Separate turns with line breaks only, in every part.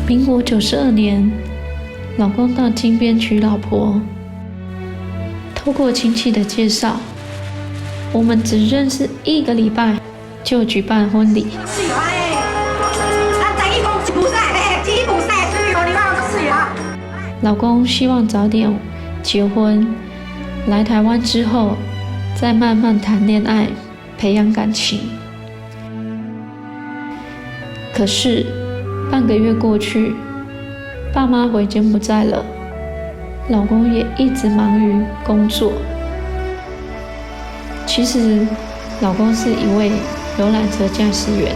民国92年，老公到金边娶老婆。透过亲戚的介绍，我们只认识1个礼拜就举办婚礼。老公希望早点结婚，来台湾之后再慢慢谈恋爱，培养感情。可是半个月过去，爸妈回柬埔寨了，老公也一直忙于工作。其实，老公是一位游览车驾驶员，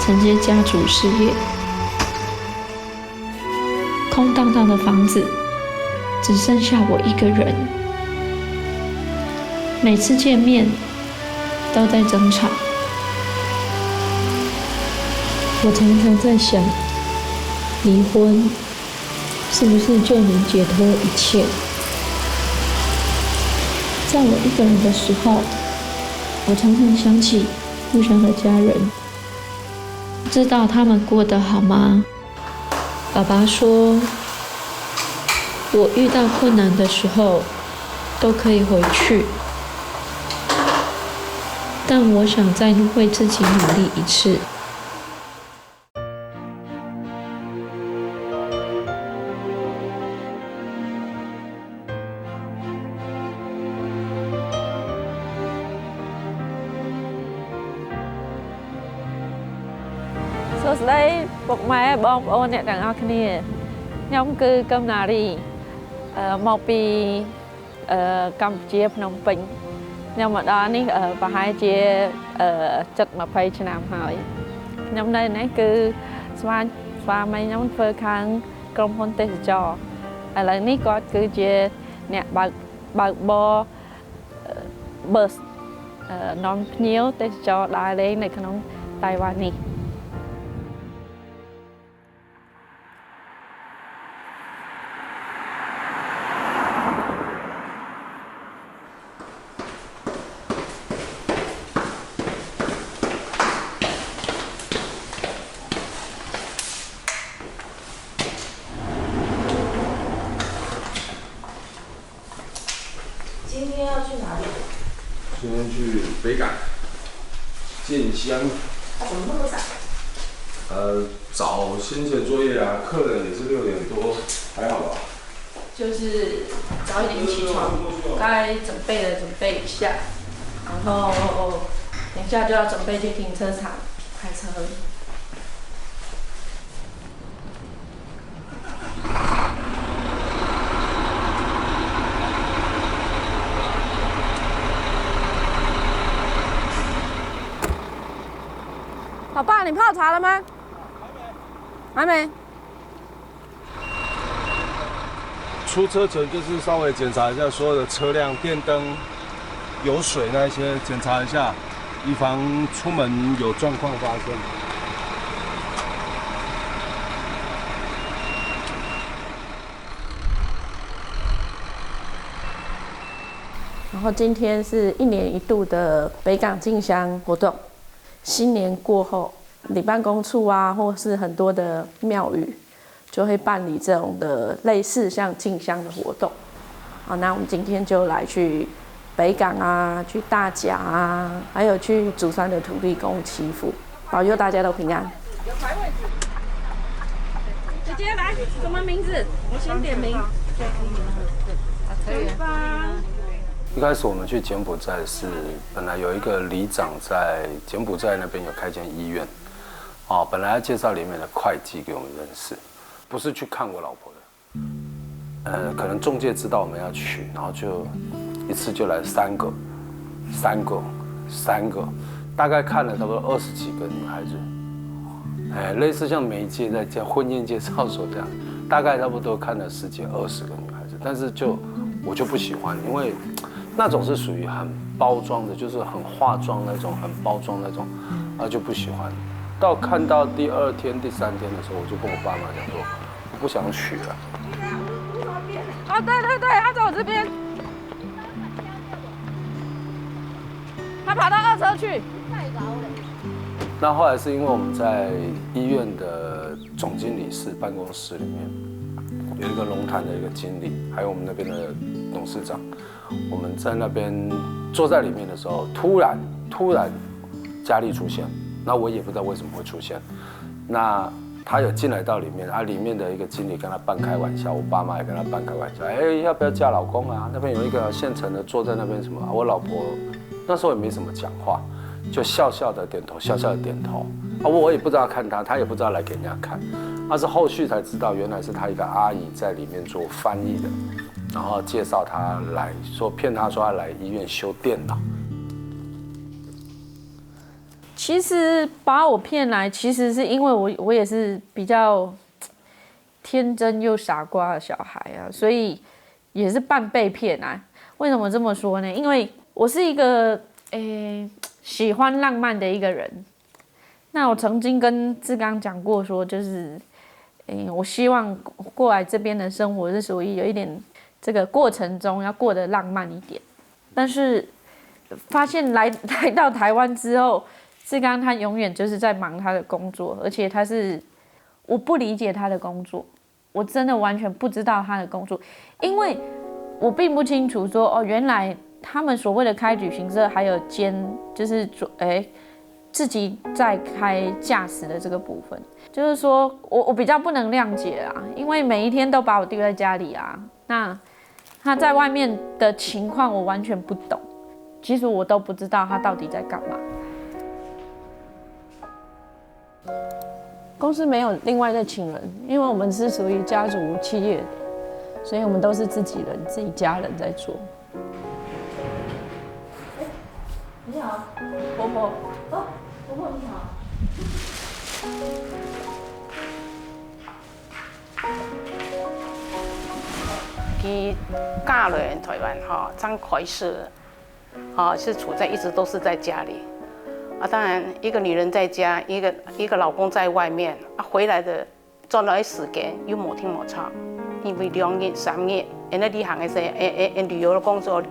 承接家族事业。空荡荡的房子，只剩下我一个人。每次见面，都在争吵。我常常在想，离婚是不是就能解脱一切？在我一个人的时候，我常常想起互相的家人，不知道他们过得好吗？爸爸说，我遇到困难的时候都可以回去，但我想再为自己努力一次。
សួស្តីពុកម៉ែបងប្អូនអ្នកទាំងអស់គ្នាខ្ញុំគឺកឹមណារីមកពីកម្ពុជាភ្នំពេញខ្ញុំមកដល់នេះប្រហែលជាជិត20ឆ្នាំហើយខ្ញុំនៅនេះគឺស្វាមីខ្ញុំធ្វើខាងក្រុមហ៊ុនទេសចរណ៍ឥឡូវនេះគាត់គឺជាអ្នកបើកបរ bus នាំភ្ញៀវទេសចរដើរលេងនៅក្នុងតៃវ៉ាន់នេះ
今天要去哪里？
今天去北港进香。
怎么那么早？
早先前作业啊，客人也是6点多，还好吧？
就是早一点起床，该准备的准备一下，然后等一下就要准备去停车场开车。
老爸，你泡茶了吗？还没。
出车前就是稍微检查一下所有的车辆、电灯、有水那一些检查一下，以防出门有状况发生。
然后今天是1年1度的北港进香活动。新年过后，里办公处啊，或是很多的庙宇，就会办理这种的类似像进香的活动。好，那我们今天就来去北港啊，去大甲啊，还有去竹山的土地公祈福，保佑大家都平安。
有排位置。姐姐来，什么名字？我先点名。可以。
一开始我们去柬埔寨是本来有一个里长在柬埔寨那边有开间医院，本来要介绍里面的会计给我们认识，不是去看我老婆的，可能中介知道我们要去，然后就一次就来3个，大概看了差不多20几个女孩子，类似像媒介在讲婚宴介绍所这样，大概差不多看了10几20个女孩子，但是我就不喜欢，因为那种是属于很包装的，就是很化妆那种，很包装那种，就不喜欢。看到第2天、第3天的时候，我就跟我爸妈讲说，我不想娶了。
对，他走这边，他跑到2车去。太高了。
那后来是因为我们在医院的总经理室办公室里面有一个龙潭的一个经理，还有我们那边的董事长，我们在那边坐在里面的时候，突然佳丽出现，那我也不知道为什么会出现，那他有进来到里面，里面的一个经理跟他半开玩笑，我爸妈也跟他半开玩笑，要不要嫁老公啊？那边有一个现成的坐在那边什么，我老婆那时候也没什么讲话，就笑笑的点头，笑笑的点头，我也不知道看他，他也不知道来给人家看，那是后续才知道，原来是他一个阿姨在里面做翻译的，然后介绍他来说，骗他说他来医院修电脑。
其实把我骗来，其实是因为我也是比较天真又傻瓜的小孩啊，所以也是半被骗啊。为什么这么说呢？因为我是一个喜欢浪漫的一个人。那我曾经跟志刚讲过说，就是我希望过来这边的生活是属于有一点这个过程中要过得浪漫一点。但是发现来到台湾之后，志刚他永远就是在忙他的工作，而且我不理解他的工作，我真的完全不知道他的工作，因为我并不清楚说原来他们所谓的开旅行社还有就是自己在开驾驶的这个部分，就是说我比较不能谅解啦，因为每一天都把我丢在家里啊，那他在外面的情况我完全不懂，其实我都不知道他到底在干嘛。
公司没有另外再请人，因为我们是属于家族企业的，所以我们都是自己人、自己家人在做。
你好，
婆婆，
婆婆你好。
去嫁来台湾刚开始是处在一直都是在家里当然一个女人在家，一个老公在外面回来的转来时间又冇听冇吵，因为2日3日，因为旅行的时候，旅游的工作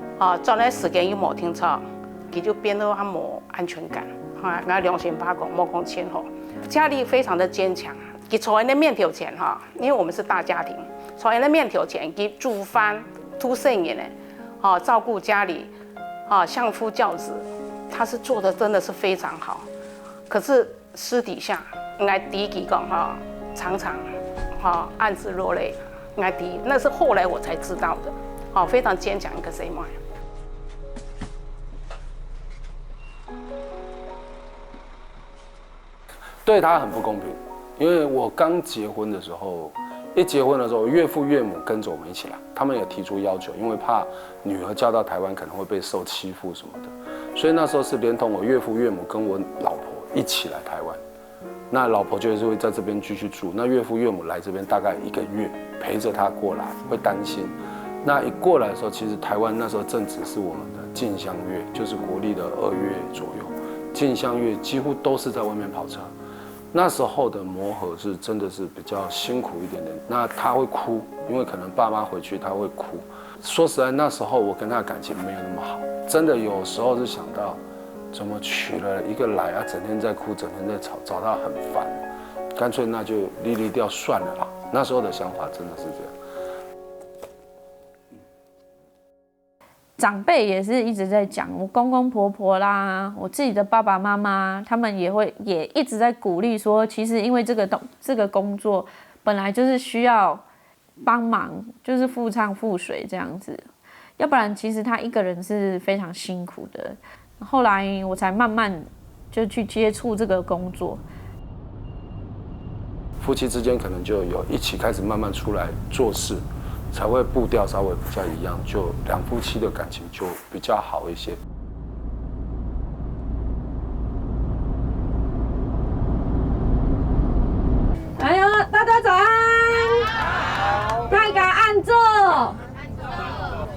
转来时间又冇听吵，佢就变得冇安全感我良心发讲，冇讲钱家里非常的坚强，佢坐在那面条前因为我们是大家庭，坐在那面条前，佢煮饭、煮生意呢照顾家里相夫教子。他是做的真的是非常好，可是私底下爱弟弟讲常常暗自落泪，爱弟那是后来我才知道的非常坚强一个姐妹。
对他很不公平，因为我刚结婚的时候，一结婚的时候，岳父岳母跟着我们一起来，他们也提出要求，因为怕女儿嫁到台湾可能会被受欺负什么的。所以那时候是连同我岳父岳母跟我老婆一起来台湾，那老婆就是会在这边继续住，那岳父岳母来这边大概1个月，陪着他过来，会担心。那一过来的时候，其实台湾那时候正值是我们的进香月，就是国历的2月左右，进香月几乎都是在外面跑车。那时候的磨合是真的是比较辛苦一点点，那他会哭，因为可能爸妈回去他会哭。说实在，那时候我跟他的感情没有那么好，真的有时候是想到，怎么娶了一个来整天在哭，整天在吵，找他很烦，干脆那就离掉算了啦。那时候的想法真的是这样。
长辈也是一直在讲，我公公婆婆啦，我自己的爸爸妈妈，他们也一直在鼓励说，其实因为这个工作本来就是需要帮忙，就是夫唱妇随这样子，要不然其实他一个人是非常辛苦的。后来我才慢慢就去接触这个工作，
夫妻之间可能就有一起开始慢慢出来做事，才会步调稍微比较一样，就两夫妻的感情就比较好一些。
哎呦，大家早安！大家按坐。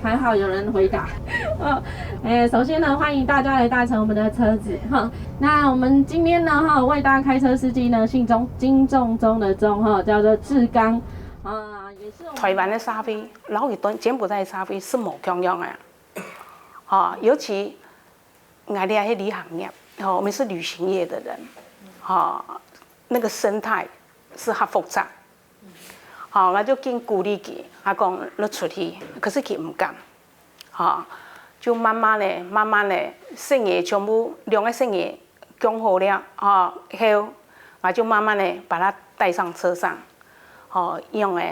还好有人回答。首先呢，欢迎大家来搭乘我们的车子哈。那我们今天呢为大家开车司机呢，姓钟，金重中的钟叫做志刚也是
台湾的沙飞，老一段柬埔寨的沙飞是冇同样的，尤其我哋係旅行业，我们是旅行业的人，那个生态是较复杂。我就跟鼓励佢，讲你出去，可是佢唔敢，就慢慢的，生意全部两个生意讲好了，后我就慢慢的把他带上车上，用的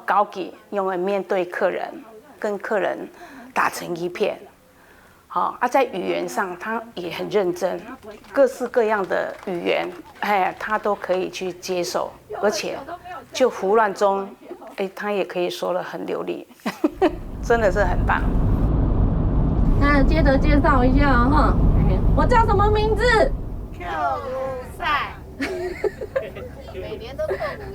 高级，用的面对客人，跟客人打成一片。在语言上他也很认真，各式各样的语言，他都可以去接受，而且就胡乱中，他也可以说得很流利，真的是很棒。
那接着介绍一下哈，我叫什么名字？
跳舞赛，每年都跳舞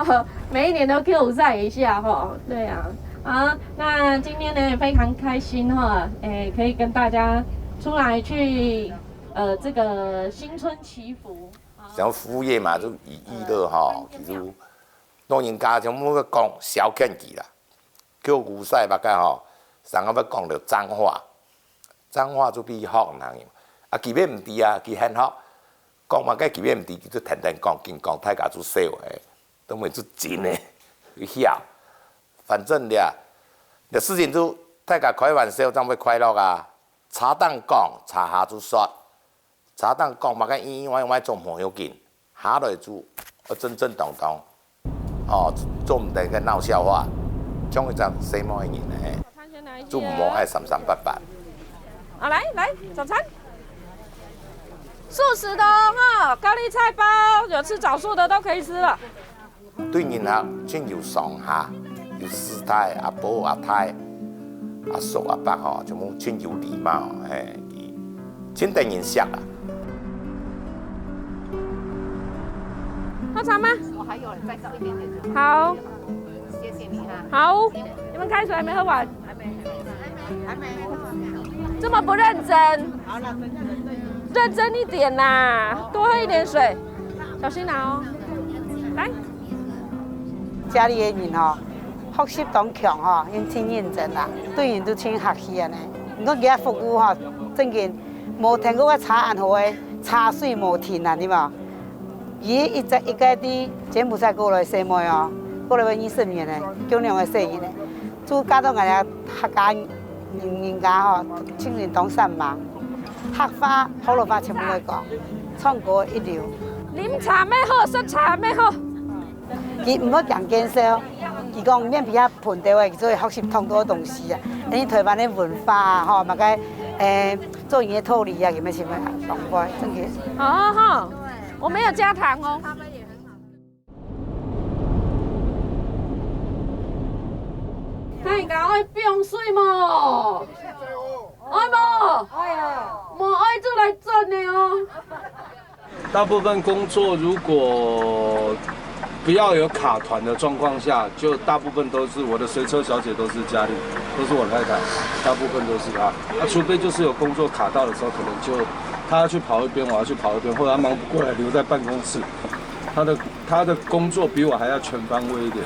赛。
每一年都跳舞赛一下哈，对啊。好，那今天呢非常开心哈，可以跟大家出来去这个新春祈福。
像服务业嘛，就以娱乐哈，其实老人家像要讲消遣去啦，叫牛赛吧个吼，上个要讲到脏话，脏话就比福人用，基本唔对啊，佢很好，讲嘛个基本唔对，佢就天天讲，紧讲，大家就笑诶，都袂做真诶，去晓。反正俩，事情就大家开玩笑，怎会快乐啊？茶当讲，茶下就说，茶当讲嘛个歪做朋友紧，下来就正正当当，做唔得个闹笑话，将佢就死毛嘅人咧，就唔好爱三三八八。
来，早餐，素食的哈，高丽菜包，有吃早素的都可以吃了。
对人客，真有上下。有师太、阿婆、阿太、阿叔、阿伯吼，全部真有礼貌，真得人惜啊！
喝茶吗？
我还有，再倒一点点。
好，
谢谢你哈。
好，你们开水还没喝完？
还没。
这么不认真？
好了，
认真一点啦，多喝一点水，小心拿哦。来，
家里的人吼。学习当强吼，因真认真啦，对人都真客气安尼。毋过今服务吼，真紧无听过我茶案好诶，茶水无停啊，对无？一个伫柬埔寨过来生妹哦，过来要20年诶，叫两个生意诶，做家都人家客家人家吼，请人当善忙，客话、普通话全部会讲，唱歌一流。
啉茶咩好，色茶咩好？
伊毋要讲建设哦，伊讲免比较喷地话，做学习通多东西啊。因台湾的文化啊，吼，嘛该做伊的套利啊，有咩什么方法，真个。
哦哈，我没有加糖哦。他们也很好。
大家爱冰水无？爱无？爱啊！无爱就来赚的哦。
大部分工作如果不要有卡团的状况下，就大部分都是我的随车小姐，都是家里，都是我太太，大部分都是她。除非就是有工作卡到的时候，可能就她要去跑一边，我要去跑一边，或者她忙不过来留在办公室。她的工作比我还要全方位一点。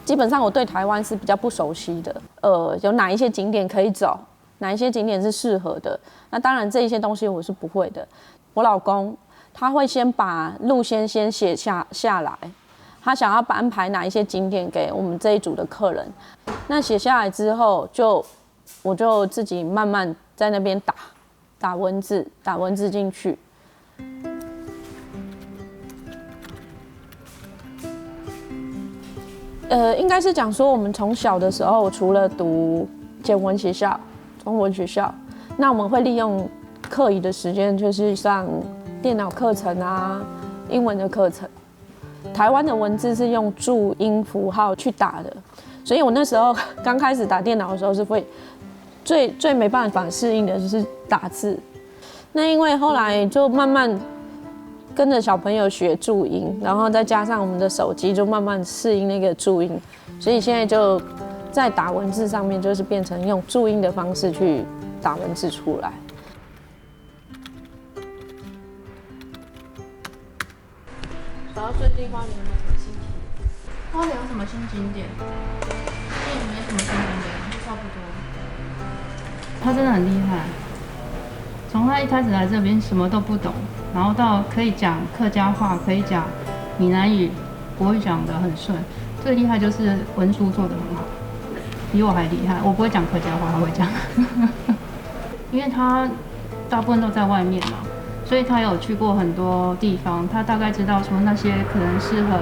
基本上我对台湾是比较不熟悉的，有哪一些景点可以走，哪一些景点是适合的。那当然这一些东西我是不会的。我老公他会先把路线先写下来，他想要安排哪一些景点给我们这一组的客人。那写下来之后，我就自己慢慢在那边打文字进去。应该是讲说，我们从小的时候，除了读简文学校、中文学校，那我们会利用课余的时间，就是上电脑课程啊、英文的课程。台湾的文字是用注音符号去打的，所以我那时候刚开始打电脑的时候是会最没办法适应的就是打字。那因为后来就慢慢跟着小朋友学注音，然后再加上我们的手机，就慢慢适应那个注音，所以现在就在打文字上面，就是变成用注音的方式去打文字出来。
然后最近花莲有什么新景点？花莲有什么新景点？花莲没什么新景点，
他真的很厉害。从他一开始来这边什么都不懂，然后到可以讲客家话，可以讲闽南语、国语讲得很顺。最厉害就是文书做得很好，比我还厉害。我不会讲客家话，他会讲，因为他大部分都在外面嘛，所以他有去过很多地方，他大概知道说那些可能适合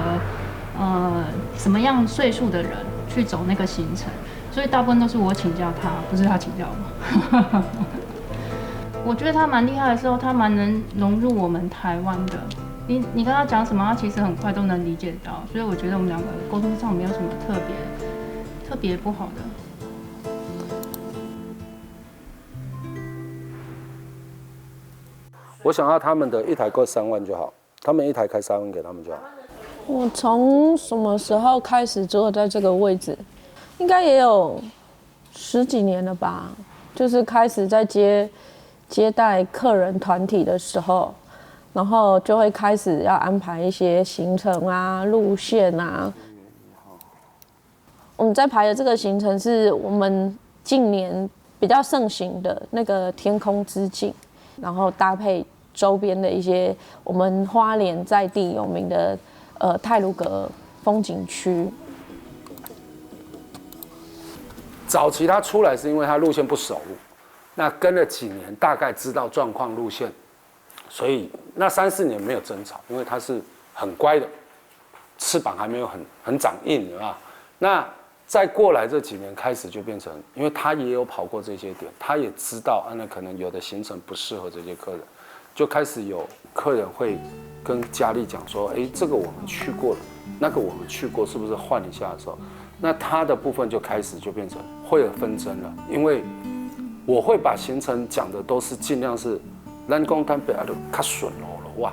什么样岁数的人去走那个行程，所以大部分都是我请教他，不是他请教我。我觉得他蛮厉害的时候，他蛮能融入我们台湾的。你跟他讲什么，他其实很快都能理解到，所以我觉得我们两个沟通上没有什么特别不好的。
我想要他们的一台够3万就好，他们一台开3万给他们就好。
我从什么时候开始坐在这个位置？应该也有10几年了吧，就是开始在接待客人团体的时候，然后就会开始要安排一些行程啊、路线啊。我们在排的这个行程是我们近年比较盛行的那个天空之境，然后搭配周边的一些我们花莲在地有名的太鲁阁风景区。
早期他出来是因为他路线不熟。那跟了几年，大概知道状况路线，所以那3、4年没有争吵，因为他是很乖的，翅膀还没有很长硬啊。那再过来这几年开始就变成，因为他也有跑过这些点，他也知道那可能有的行程不适合这些客人，就开始有客人会跟佳丽讲说，这个我们去过了，那个我们去过，是不是换一下的时候，那他的部分就开始就变成会有纷争了，因为我会把行程讲的都是尽量是，咱讲单北就较顺路了哇，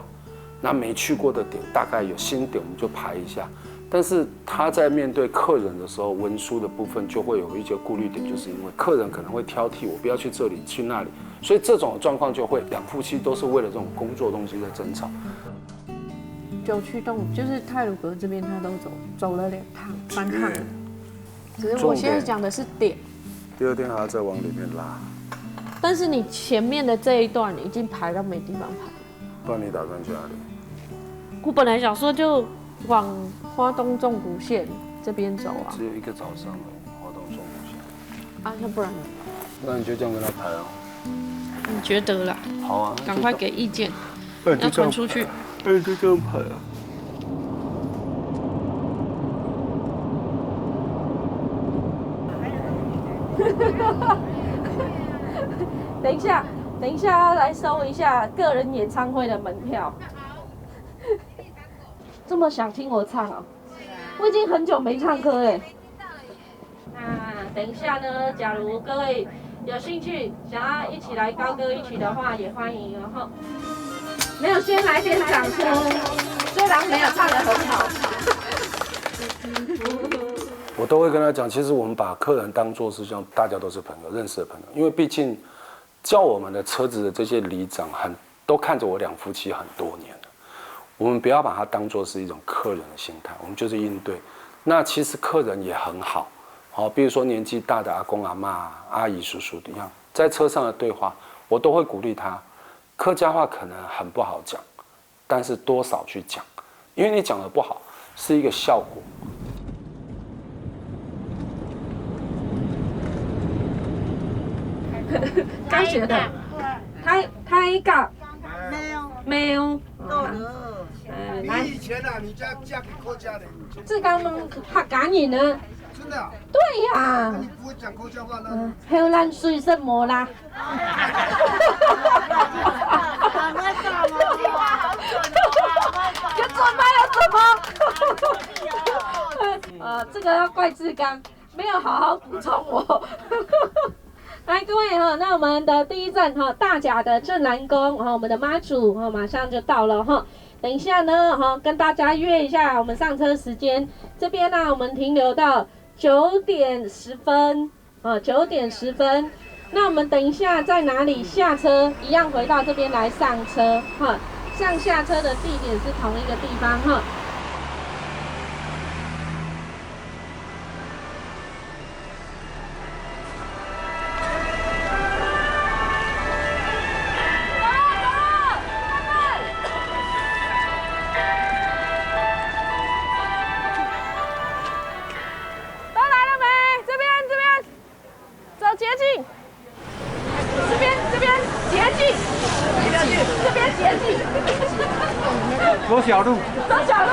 那没去过的点大概有新点我们就排一下，但是他在面对客人的时候，文书的部分就会有一些顾虑点，就是因为客人可能会挑剔我不要去这里去那里，所以这种状况就会两夫妻都是为了这种工作东西在争吵。
九曲洞就是太鲁阁这边，他都走了2趟、3趟，只是我现在讲的是点。
第2天还要再往里面拉，
但是你前面的这一段已经排到没地方排，
不然你打算去哪里？
我本来想说就往花东纵谷线这边走啊。
只有1个早上而已，花东纵谷线。
啊，那不然呢？
那你就这样跟他排啊。
你觉得啦？
好啊，
赶快给意见，要传出去。
就这样排啊。
等一下要来收一下个人演唱会的门票。这么想听我唱啊？我已经很久没唱歌哎。那等一下呢，假如各位有兴趣想要一起来高歌一曲的话，也欢迎哦哈。没有，先来点掌声，虽然没有唱得很好。
我都会跟他讲，其实我们把客人当作是像大家都是朋友，认识的朋友，因为毕竟叫我们的车子的这些里长都看着我两夫妻很多年了，我们不要把它当作是一种客人的心态，我们就是应对。那其实客人也很好，好，比如说年纪大的阿公阿嬷、阿姨叔叔一样，在车上的对话，我都会鼓励他。客家话可能很不好讲，但是多少去讲，因为你讲的不好是一个效果。
刚学的，台港没有。
来，你以前啊，你家嫁给客家人，
这刚客家人呢？
真的啊？
对呀。
那你不会讲客家话呢？
荷兰水什么啦？要准吗？这个要怪志刚，没有好好补充我。来，各位哈，那我们的第一站哈，大甲的镇澜宫，哈，我们的妈祖哈，马上就到了哈。等一下呢，哈，跟大家约一下我们上车时间。这边呢，我们停留到9点10分，9点10分。那我们等一下在哪里下车？一样回到这边来上车哈。上下车的地点是同一个地方哈。
小路。
走小路。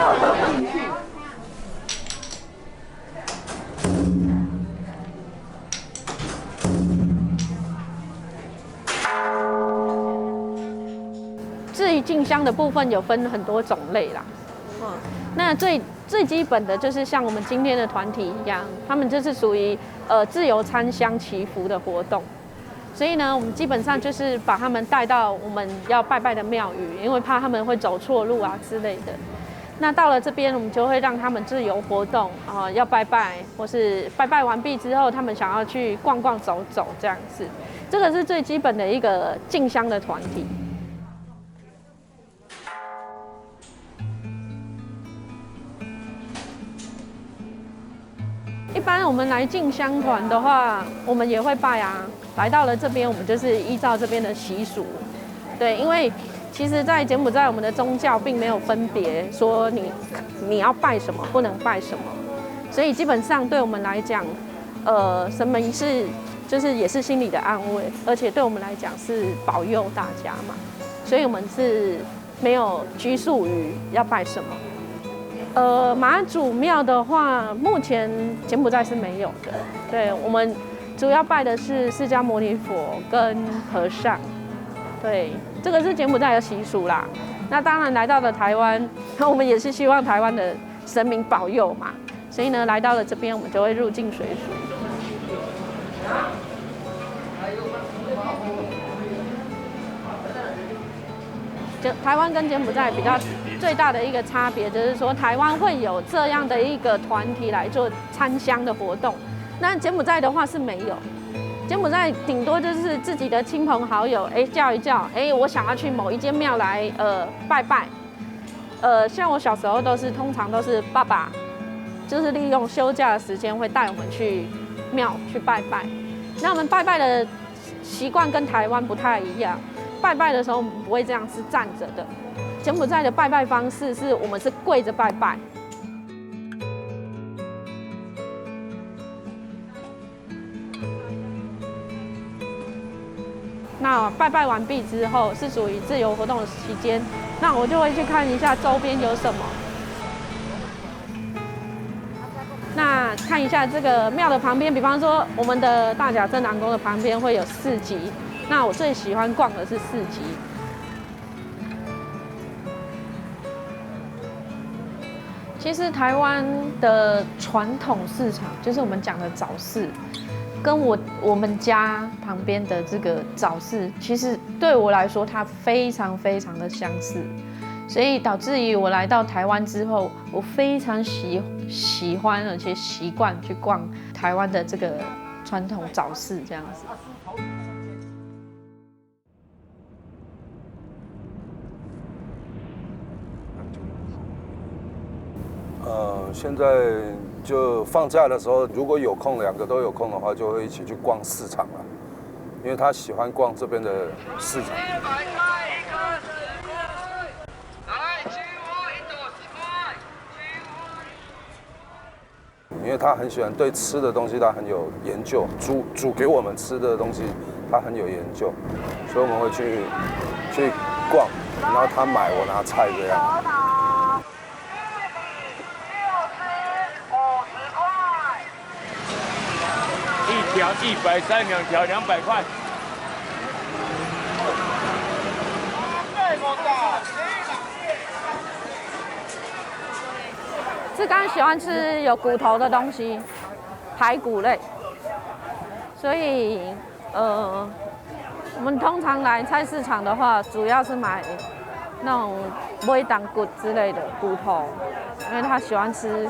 至于进香的部分，有分很多种类啦。那最基本的就是像我们今天的团体一样，他们就是属于自由参香祈福的活动。所以呢，我们基本上就是把他们带到我们要拜拜的庙宇，因为怕他们会走错路啊之类的。那到了这边，我们就会让他们自由活动啊，要拜拜，或是拜拜完毕之后，他们想要去逛逛走走这样子。这个是最基本的一个进香的团体。一般我们来进香团的话，我们也会拜啊。来到了这边，我们就是依照这边的习俗，对，因为其实，在柬埔寨我们的宗教并没有分别说你要拜什么，不能拜什么，所以基本上对我们来讲，神明就是也是心里的安慰，而且对我们来讲是保佑大家嘛，所以我们是没有拘束于要拜什么。妈祖庙的话，目前柬埔寨是没有的。对，我们主要拜的是释迦牟尼佛跟和尚。对，这个是柬埔寨的习俗啦。那当然来到了台湾，我们也是希望台湾的神明保佑嘛。所以呢，来到了这边，我们就会入境随俗。台湾跟柬埔寨比较最大的一个差别，就是说台湾会有这样的一个团体来做参香的活动，那柬埔寨的话是没有。柬埔寨顶多就是自己的亲朋好友，叫一叫，我想要去某一间庙来拜拜。像我小时候通常都是爸爸，就是利用休假的时间会带我们去庙去拜拜。那我们拜拜的习惯跟台湾不太一样。拜拜的时候，我们不会这样是站着的。柬埔寨的拜拜方式是我们是跪着拜拜。那拜拜完毕之后，是属于自由活动的期间，那我就会去看一下周边有什么。那看一下这个庙的旁边，比方说我们的大甲镇南宫的旁边会有市集。那我最喜欢逛的是市集。其实台湾的传统市场，就是我们讲的早市，跟我们家旁边的这个早市，其实对我来说，它非常非常的相似，所以导致于我来到台湾之后，我非常喜欢而且习惯去逛台湾的这个传统早市这样子。
现在就放假的时候，如果有空，两个都有空的话，就会一起去逛市场了。因为他喜欢逛这边的市场。因为他很喜欢对吃的东西，他很有研究，煮给我们吃的东西，他很有研究，所以我们会去逛，然后他买，我拿菜这样。
1条130，2条200块。
志刚喜欢吃有骨头的东西，排骨类，所以我们通常来菜市场的话，主要是买那种尾胆骨之类的骨头，因为他喜欢吃。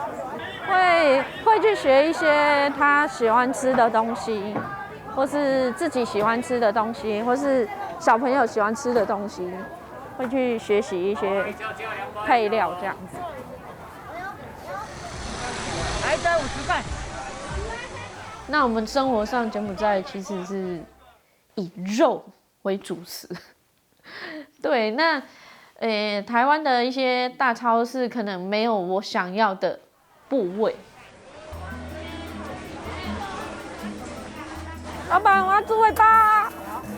会去学一些他喜欢吃的东西，或是自己喜欢吃的东西，或是小朋友喜欢吃的东西，会去学习一些配料这样子。
来的50块。
那我们生活上柬埔寨其实是以肉为主食，对，那台湾的一些大超市可能没有我想要的部位。老板，我要猪尾巴。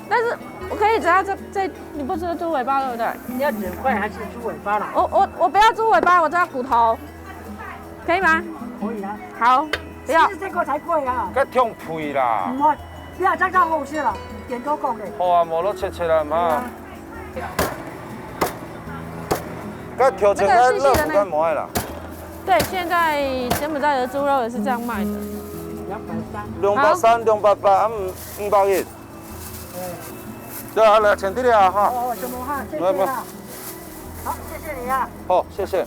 但是我可以只要这，你不吃猪尾巴对不对？
你要整块还是猪尾巴啦？
我不要猪尾巴，我只要骨头，可以吗？
可以啊。
好，不要。
这个才贵啊。
该痛屁啦！
唔会，你啊真够好食啦，点都讲嘅。
好啊，无落切切啦嘛。该挑整个热乎干毛啦。
对，现在柬埔寨的猪肉也是这样卖的。
230、280，啊500。对啊，来前啲了哈。
哦，什么哈？谢谢啊。好，谢谢你啊。
好，谢谢。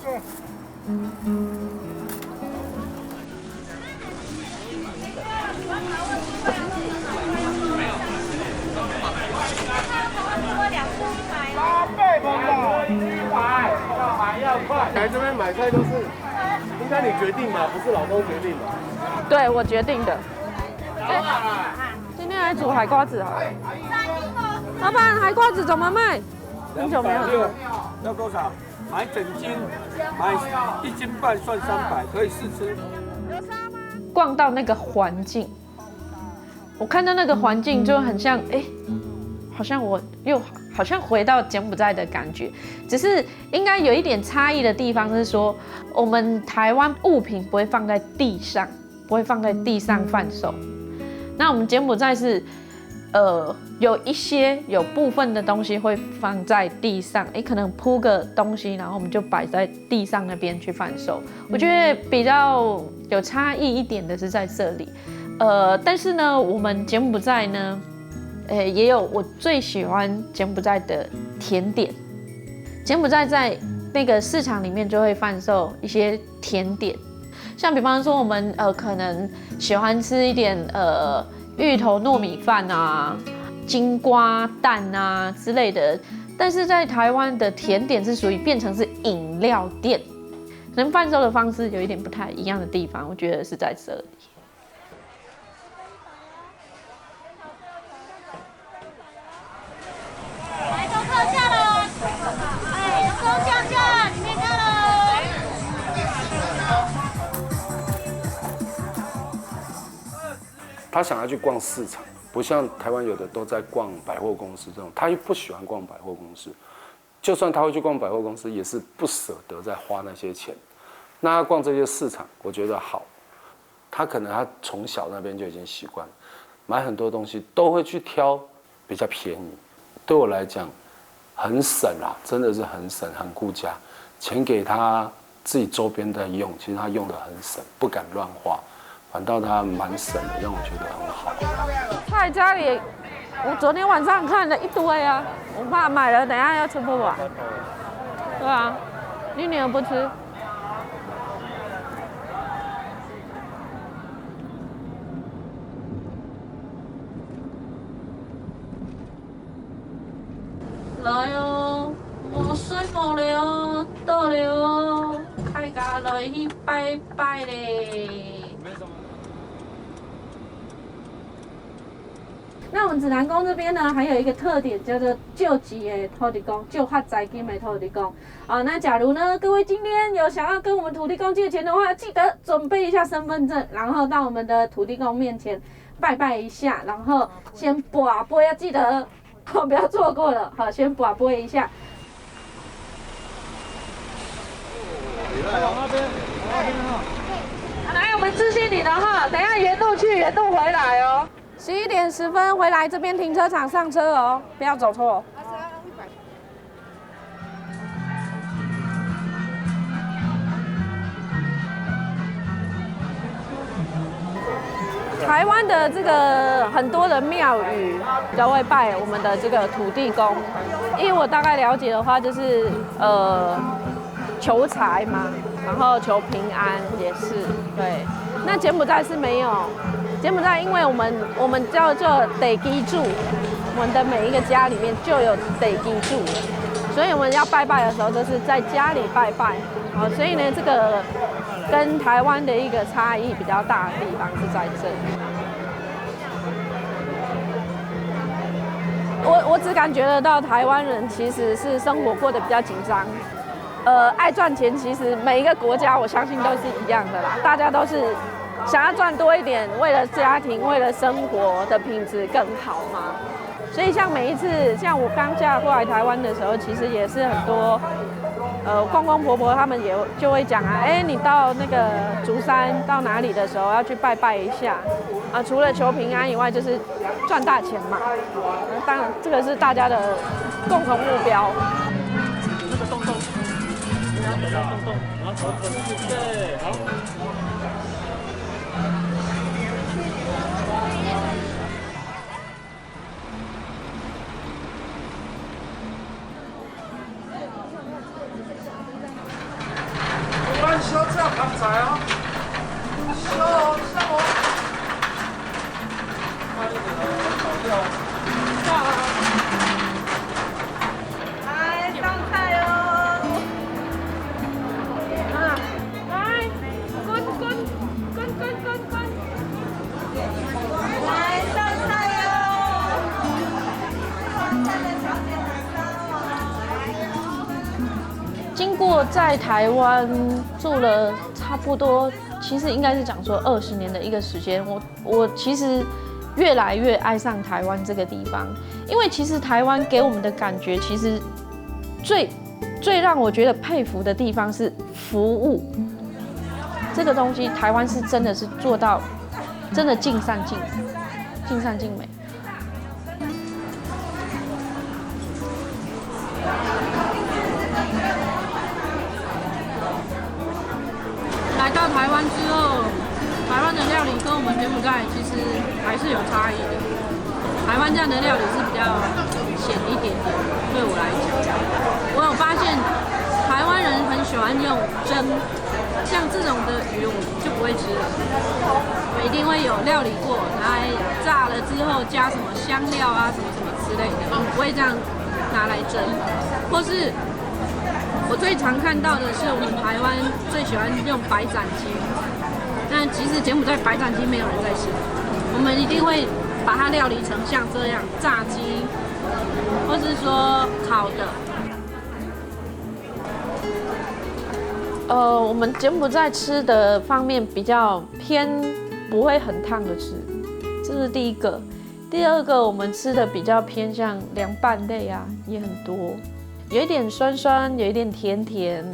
来这边买菜都是，应该你决定嘛，不是老公决定嘛？
对，我决定的。今天来煮海瓜子好了。老板，海瓜子怎么卖？很久没有做。
要多少？买整斤，买1斤半算300，可以试吃。
逛到那个环境，我看到那个环境就很像，好像我又好像回到柬埔寨的感觉，只是应该有一点差异的地方是说，我们台湾物品不会放在地上，不会放在地上贩售。那我们柬埔寨是，有部分的东西会放在地上，可能铺个东西，然后我们就摆在地上那边去贩售。我觉得比较有差异一点的是在这里，但是呢，我们柬埔寨呢，也有我最喜欢柬埔寨的甜点。柬埔寨在那个市场里面就会贩售一些甜点，像比方说我们可能喜欢吃一点芋头糯米饭啊、金瓜蛋啊之类的，但是在台湾的甜点是属于变成是饮料店，可能贩售的方式有一点不太一样的地方，我觉得是在这里。
来，都客下了，都降价，里面看了。
他想要去逛市场，不像台湾有的都在逛百货公司这种，他又不喜欢逛百货公司。就算他会去逛百货公司，也是不舍得再花那些钱。那他逛这些市场，我觉得好。他可能他从小那边就已经习惯，买很多东西都会去挑比较便宜。对我来讲，很省啊，真的是很省，很顾家。钱给他自己周边在用，其实他用得很省，不敢乱花。反倒他蛮省的，让我觉得很好。
他在家里，我昨天晚上看了一堆啊，我怕买了等一下要吃不完。对啊，你女儿不吃。来哦，无水无了，倒了哦，大家来去拜拜咧。那我们指南宫这边呢，还有一个特点叫做救急的土地公，救发财金的土地公。好，那假如呢，各位今天有想要跟我们土地公借钱的话，记得准备一下身份证，然后到我们的土地公面前拜拜一下，然后先跋杯，要记得不要错过了。好，先跋杯一下。来，我们支线你的哈，等一下原路去，原路回来哦。11点10分回来这边停车场上车哦，不要走错。台湾的这个很多的庙宇都会拜我们的这个土地公，因为我大概了解的话，就是求财嘛，然后求平安也是对。那柬埔寨是没有。柬埔寨，因为我们叫做地基主，我们的每一个家里面就有地基主，所以我们要拜拜的时候都是在家里拜拜。好，所以呢，这个跟台湾的一个差异比较大的地方是在这里。我只感觉得到台湾人其实是生活过得比较紧张，爱赚钱。其实每一个国家我相信都是一样的啦，大家都是。想要赚多一点，为了家庭，为了生活的品质更好嘛。所以像每一次，像我刚嫁过来台湾的时候，其实也是很多公公婆婆他们也就会讲啊，你到那个竹山到哪里的时候要去拜拜一下啊，除了求平安以外，就是赚大钱嘛。当然这个是大家的共同目标。
那个洞洞，你要走到洞洞，然后头滚出去，对，好。
修这样刚才啊，修哦。来上菜哦！
来，滚！
来上菜哦！
经过在台湾住了差不多，其实应该是讲说20年的一个时间，我其实越来越爱上台湾这个地方，因为其实台湾给我们的感觉，其实最让我觉得佩服的地方是服务这个东西，台湾是真的是做到真的尽善尽美。
来到台湾之后，台湾的料理跟我们柬埔寨其实还是有差异的。台湾这样的料理是比较咸一点点，对我来讲，我有发现台湾人很喜欢用蒸，像这种的鱼我们就不会吃了，我们一定会有料理过，拿来炸了之后加什么香料啊什么之类的，我们不会这样拿来蒸，或是。我最常看到的是，我们台湾最喜欢用白斩鸡，但其实柬埔寨白斩鸡没有人在吃，我们一定会把它料理成像这样炸鸡，或是说烤的。
我们柬埔寨吃的方面比较偏不会很烫的吃，这是第一个。第二个，我们吃的比较偏向凉拌类啊，也很多。有一点酸酸，有一点甜甜。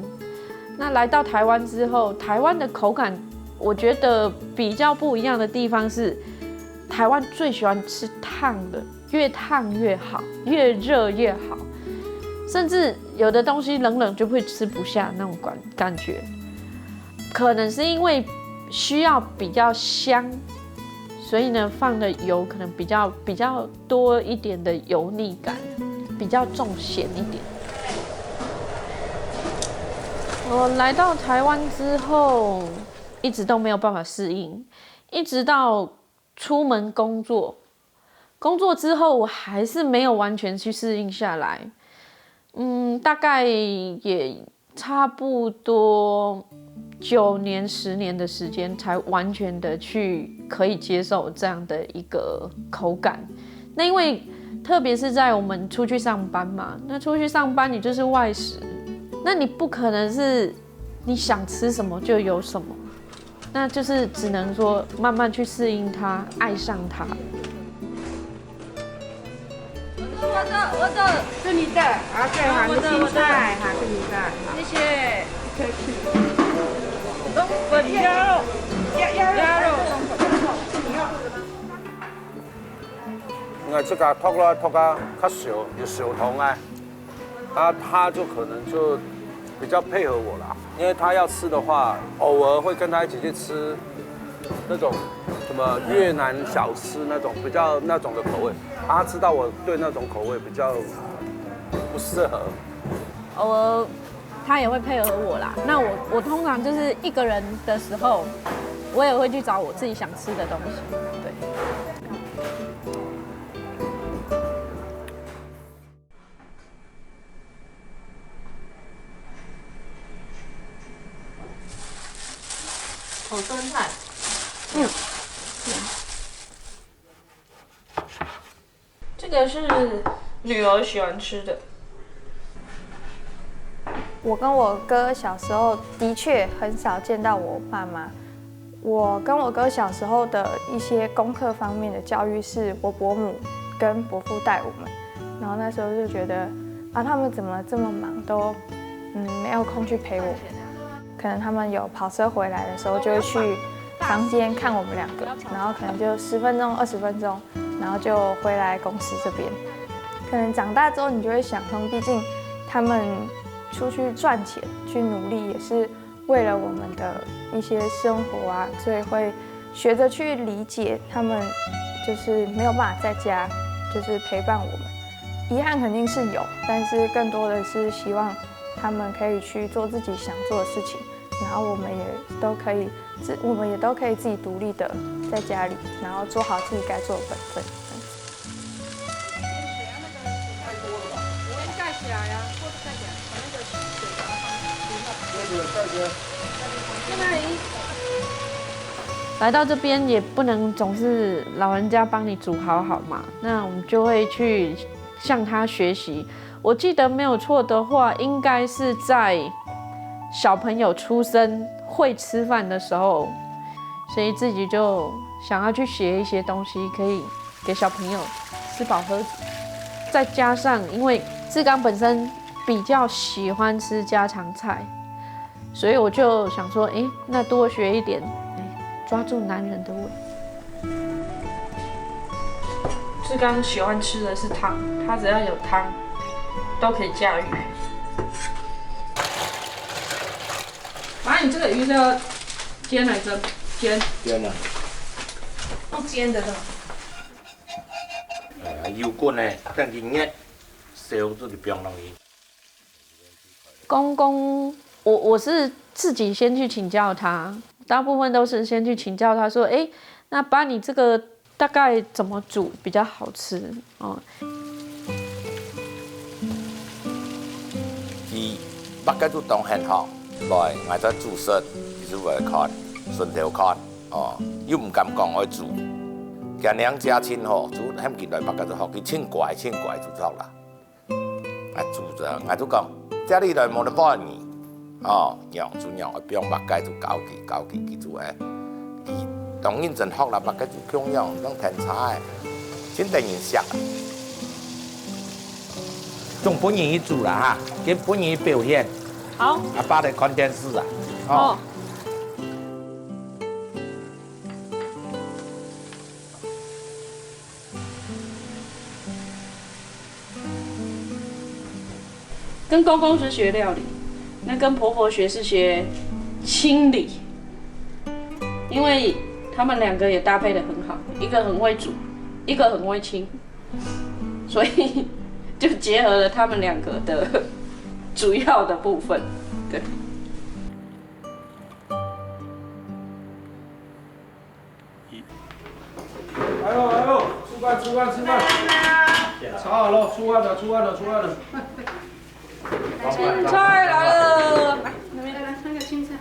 那来到台湾之后，台湾的口感，我觉得比较不一样的地方是，台湾最喜欢吃烫的，越烫越好，越热越好。甚至有的东西冷冷就会吃不下那种感觉，可能是因为需要比较香，所以呢放的油可能比较多一点的油腻感，比较重咸一点。我来到台湾之后，一直都没有办法适应，一直到出门工作之后，我还是没有完全去适应下来。大概也差不多9年、10年的时间，才完全的可以接受这样的一个口感。那因为特别是在我们出去上班嘛，那出去上班你就是外食。那你不可能是你想吃什么就有什么，那就是只能说慢慢去适应它，爱上它。
我的，是你的，啊对，好，青菜，好，是你的，谢谢，客气。冬粉鸭肉，鸭肉，
应该这个脱了较小，有小童啊，他就可能就比较配合我啦，因为他要吃的话，偶尔会跟他一起去吃那种什么越南小吃那种比较那种的口味，他知道我对那种口味比较不适合。
偶尔他也会配合我啦。那我通常就是一个人的时候，我也会去找我自己想吃的东西。对。
炒酸菜。
这个是女儿喜欢吃的。
我跟我哥小时候的确很少见到我爸妈。我跟我哥小时候的一些功课方面的教育，是我伯母跟伯父带我们。然后那时候就觉得啊，他们怎么这么忙，都没有空去陪我。可能他们有跑车回来的时候，就会去房间看我们2个，然后可能就10分钟、20分钟，然后就回来公司这边。可能长大之后，你就会想通，毕竟他们出去赚钱、去努力，也是为了我们的一些生活啊，所以会学着去理解他们，就是没有办法在家就是陪伴我们。遗憾肯定是有，但是更多的是希望他们可以去做自己想做的事情，然后我们也都可以自己独立的在家里，然后做好自己该做的本分。
盖起来呀，或者盖起来，把那个水把它放在那里。
来到这边也不能总是老人家帮你煮好嘛，那我们就会去向他学习。我记得没有错的话，应该是在小朋友出生会吃饭的时候，所以自己就想要去学一些东西，可以给小朋友吃饱喝足。再加上因为志刚本身比较喜欢吃家常菜，所以我就想说，那多学一点，抓住男人的胃。志刚喜欢吃的是汤，他只要有汤都可以驾驭。妈，你这个鱼是要煎还是煎？
煎啊。
用煎的是吗？
油滚呢，等佢热，烧咗就不用容易。
公公，我是自己先去请教他，大部分都是先去请教他说，那把你这个大概怎么煮比较好吃哦？
伊八戒都当很好，來我在煮食，就是為看順條看哦，又唔敢講我煮。今兩家親吼，煮很見來八戒就學佢清怪就做啦。啊煮着，我就講家裡來冇得幫你哦，養就養，我不用八戒就搞佢做誒。當然真學啦，八戒就平樣當天才，真得人識啊。仲本人去煮啦哈，給本人表現。
好。
阿爸來看電視啊。哦。
跟公公是学料理，那跟婆婆学是学清理，因为他们2个也搭配得很好，一个很会煮，一个很会清，所以就结合了他们2个的主要的部分。对。
来喽，吃饭。炒好了，出饭了。
青菜来了，来
那边来那个青菜。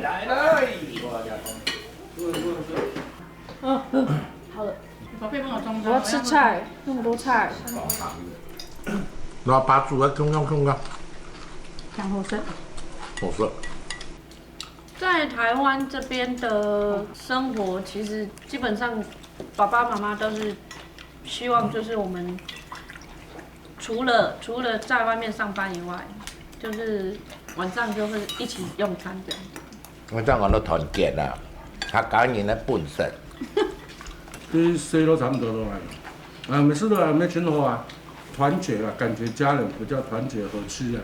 来了。
好了。
宝贝帮我装。
我要吃菜，那么多菜。
老爸煮的中央。
讲好吃。
好吃。
在台湾这边的生活，其实基本上爸爸妈妈都是希望，就是我们除了在外面上班以外，就是晚上就会一起用餐这样。
我真講到團結啦，他講人的本色。
啲細佬差唔多都係，每次都係咩群伙啊，團結啊，感覺家人比較團結和氣啊。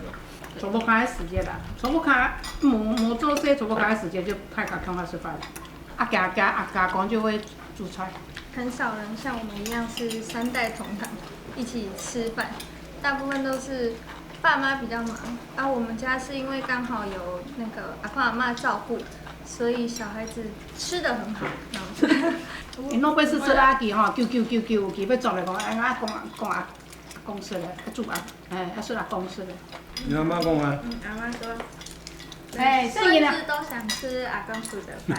走不開時間啦，走不開，冇做事走不開時間就太趕快吃飯。阿家公就會煮菜。
很少人像我们一样是3代同堂一起吃饭，大部分都是爸妈比较忙，我们家是因为刚好有那个阿公阿嬷照顾，所以小孩子吃得很好。
因拢要是做阿弟吼，叫，佢要做嚟講，阿公說咧，煮阿說阿公說咧。
你阿媽講啊？
阿媽說，
孫
子都想吃阿公煮的飯。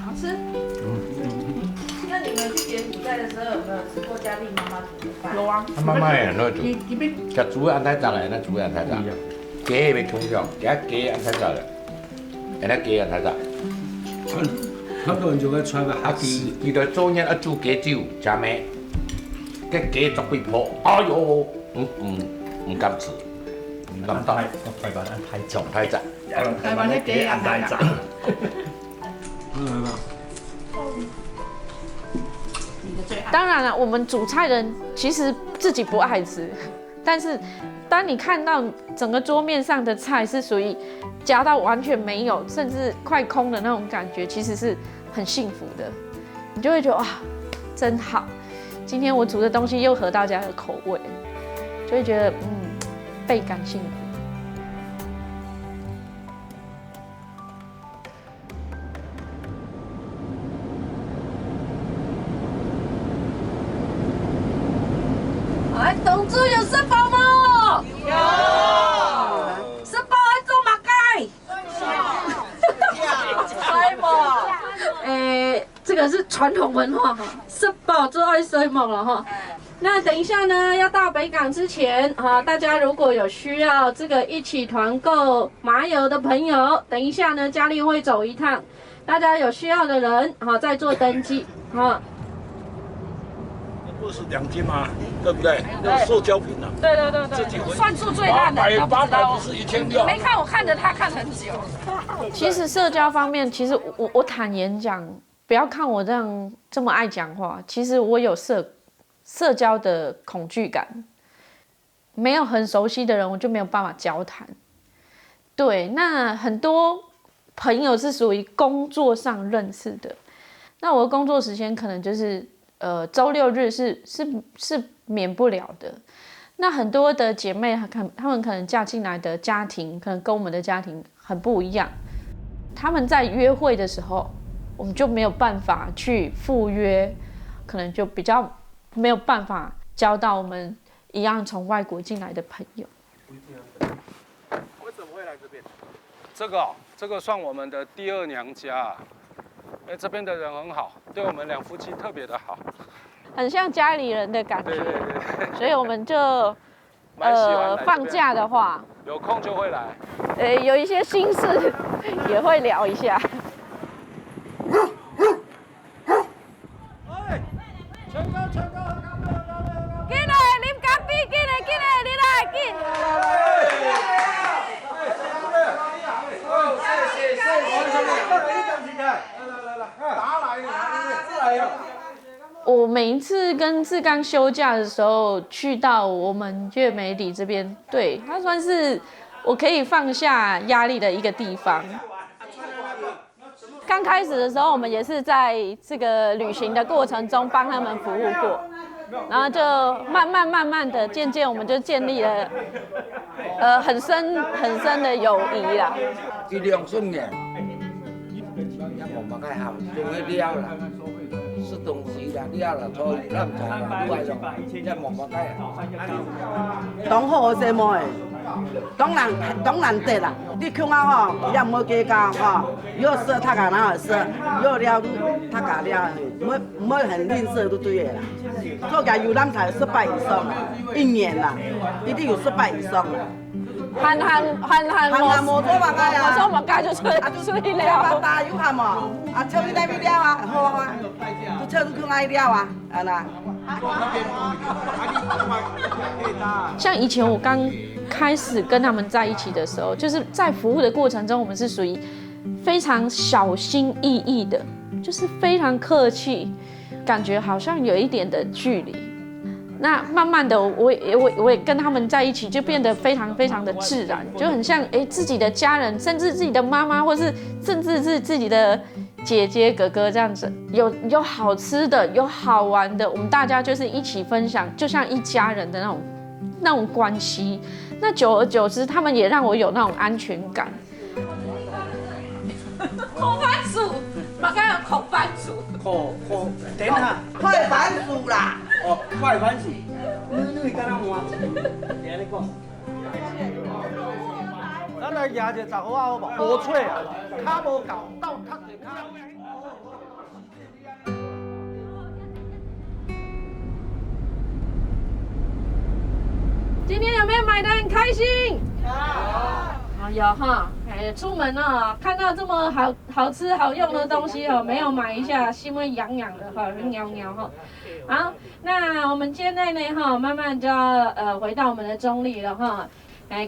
好吃。
那你们去柬埔寨的时候有没有吃过嘉丽妈妈煮的饭？
有啊。
媽媽也很會煮，就煮安太雜嘅，那煮安太雜，雞咪重要，雞安太雜嘅，那雞安太雜。
很多人就会穿个黑丝。
伊就做嘢一煮雞酒，食咩？嘅雞十幾鋪，哎呦，唔敢吃，唔敢當。台灣人太重太雜，
台灣啲雞人太雜。
当然了，我们煮菜的人其实自己不爱吃，但是当你看到整个桌面上的菜是属于夹到完全没有，甚至快空的那种感觉，其实是很幸福的。你就会觉得哇，真好，今天我煮的东西又合大家的口味，就会觉得倍感幸福。
哎，董主有吃饱吗？有。吃饱还做马盖？水母。这个是传统文化哈，吃饱就爱水母了哈。那等一下呢，要到北港之前啊，大家如果有需要这个一起团购麻油的朋友，等一下呢，佳丽会走一趟，大家有需要的人好再做登记啊。
不是2斤吗？对不对？那塑胶瓶啊。
对对对对，自己算数最烂的。
800不是1600。
没看，我看着他看很久。
其实社交方面，其实我坦言讲，不要看我这么爱讲话，其实我有社交的恐惧感。没有很熟悉的人，我就没有办法交谈。对，那很多朋友是属于工作上认识的，那我的工作时间可能就是周6日是免不了的。那很多的姐妹，她们可能嫁进来的家庭，可能跟我们的家庭很不一样。她们在约会的时候，我们就没有办法去赴约，可能就比较没有办法交到我们一样从外国进来的朋友。
为什么会来这边？这个算我们的第2娘家。这边的人很好，对我们2夫妻特别的好，
很像家里人的感觉。
对，
所以我们就放假的话，
有空就会来。
有一些心事也会聊一下。
进来，啉咖啡，进来，你来，进。
我每一次跟志刚休假的时候，去到我们月美里这边，对，它算是我可以放下压力的一个地方。刚开始的时候，我们也是在这个旅行的过程中帮他们服务过，然后就慢慢的，渐渐我们就建立了很深的友谊啦。
这2顺年，也无乜解好，仲去了啦。是东西啦，了啦，所以咱才啦，外用，这冇乜解。
当好些么诶，当难得啦。你看啊吼，也唔好计较吼，要说他家哪会说，要了他家了，唔好很吝啬都对的啦。做家有咱才失败以上，1年啦，一定有失败以上啦。
喊
冇做嘛解啊！
冇做嘛解就出了。
大有喊嘛，抽你那边了啊，好啊，就抽你去那了啊，安啦。
像以前我刚开始跟他们在一起的时候，就是在服务的过程中，我们是属于非常小心翼翼的，就是非常客气，感觉好像有一点的距离。那慢慢的，我也跟他们在一起，就变得非常的自然，就很像自己的家人，甚至自己的妈妈，或是甚至是自己的姐姐哥哥这样子。有好吃的，有好玩的，我们大家就是一起分享，就像一家人的那种关系。那久而久之，他们也让我有那种安全感。
空番薯，马上有空番薯。
等下，
快番薯啦！
哦，快番薯，你敢那换？听你讲。
咱来夹一个10号好无？无脆啊，卡无够，到卡一卡。
今天有没有买得很开心？有哈，
出门哦，看到这么好吃好用的东西哦，没有买一下，心会痒痒的哈，喵喵哈。好，那我们现在呢哈，慢慢就要回到我们的中立了哈。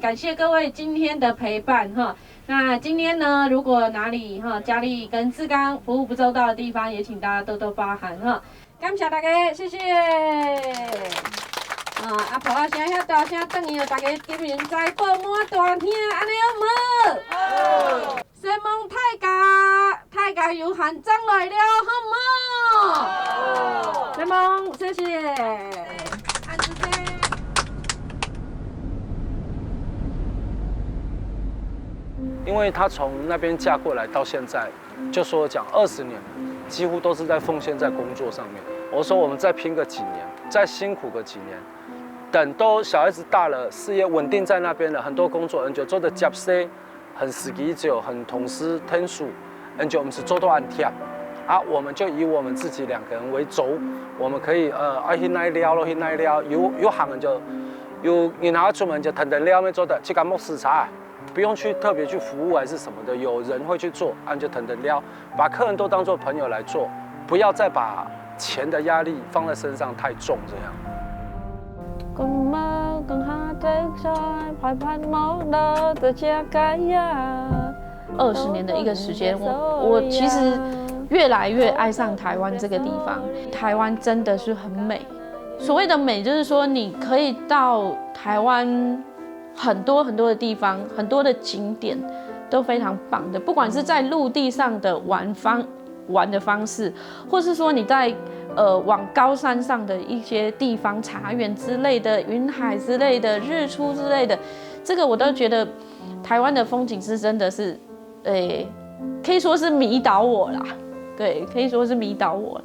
感谢各位今天的陪伴哈。那今天呢，如果哪里哈佳丽跟志刚服务不周到的地方，也请大家多多包涵哈。感谢大家，谢谢。阿婆啊，声遐大声，等于大家金银财宝满大厅，安尼好无？西蒙太家有限章来了，好无？西蒙，谢谢。按时间。
因为她从那边嫁过来到现在，就说讲20年，几乎都是在奉献在工作上面。我说我们再拼个几年，再辛苦个几年。等都小孩子大了，事业稳定在那边了，很多工作，就做的接生，很实际就很同时天数，就我们是做到按贴，我们就以我们自己2个人为轴，我们可以去那撩咯，去那撩，有行人就有然后出门就腾撩没做的，去干木视察，不用去特别去服务还是什么的，有人会去做，就腾撩，把客人都当做朋友来做，不要再把钱的压力放在身上太重这样。
20年的一个时间，我其实越来越爱上台湾这个地方。台湾真的是很美，所谓的美就是说你可以到台湾很多的地方，很多的景点都非常棒的，不管是在陆地上的玩的方式，或是说你在往高山上的一些地方，茶园之类的、云海之类的、日出之类的，这个我都觉得台湾的风景是真的是，可以说是迷倒我啦，对，可以说是迷倒我啦。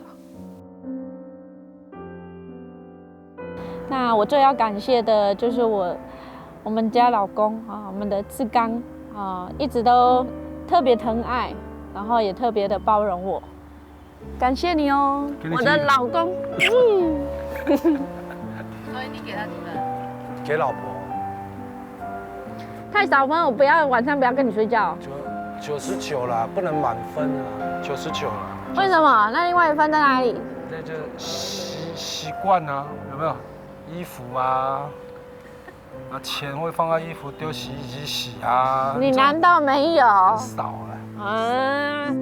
那我最要感谢的就是我们家老公啊，我们的志刚啊，一直都特别疼爱，然后也特别的包容我。感谢你哦，我的老公。
所以你给他几分？
给老婆。
太少分，我晚上不要跟你睡觉。
99啦，不能满分啊，99啦。
为什么？那另外1分在哪里？
那就习惯啊，有没有？衣服啊，钱会放在衣服丢洗衣机洗啊。
你难道没有？
少了。
啊。